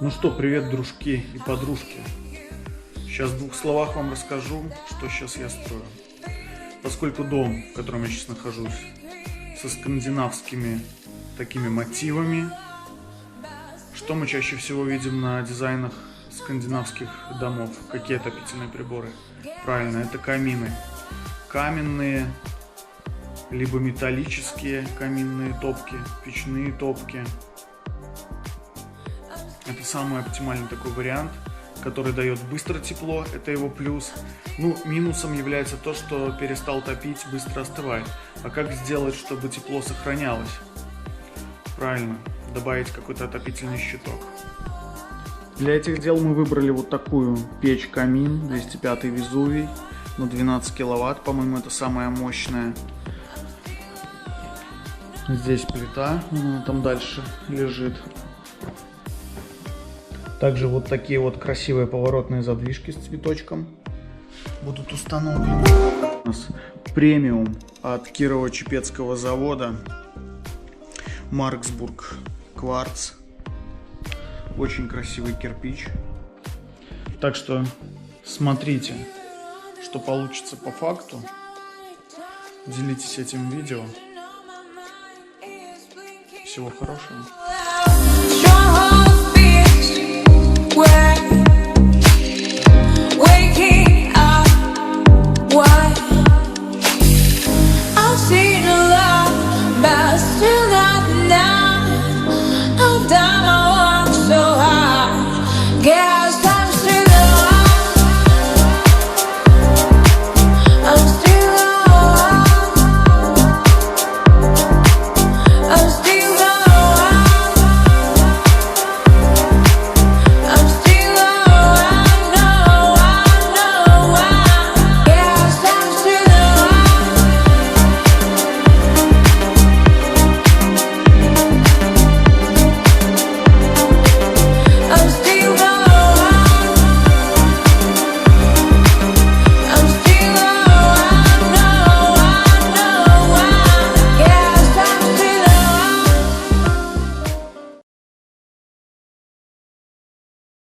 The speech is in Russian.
Ну что, привет, дружки и подружки. Сейчас в двух словах вам расскажу, что сейчас я строю. Поскольку дом, в котором я сейчас нахожусь, со скандинавскими такими мотивами, что мы чаще всего видим на дизайнах скандинавских домов? Какие отопительные приборы? Правильно, это камины. Каменные, либо металлические каминные топки, печные топки. Это самый оптимальный такой вариант, который дает быстро тепло, это его плюс. Ну, минусом является то, что перестал топить, быстро остывает. А как сделать, чтобы тепло сохранялось? Правильно, добавить какой-то отопительный щиток. Для этих дел мы выбрали вот такую печь-камин, 205 Везувий, на 12 киловатт, по-моему, это самая мощная. Здесь плита, там дальше лежит. Также вот такие вот красивые поворотные задвижки с цветочком будут установлены. У нас премиум от Кирово-Чепецкого завода Марксбург кварц. Очень красивый кирпич. Так что смотрите, что получится по факту. Делитесь этим видео. Всего хорошего. Waking up, what I've seen a lot, but still not enough. I've done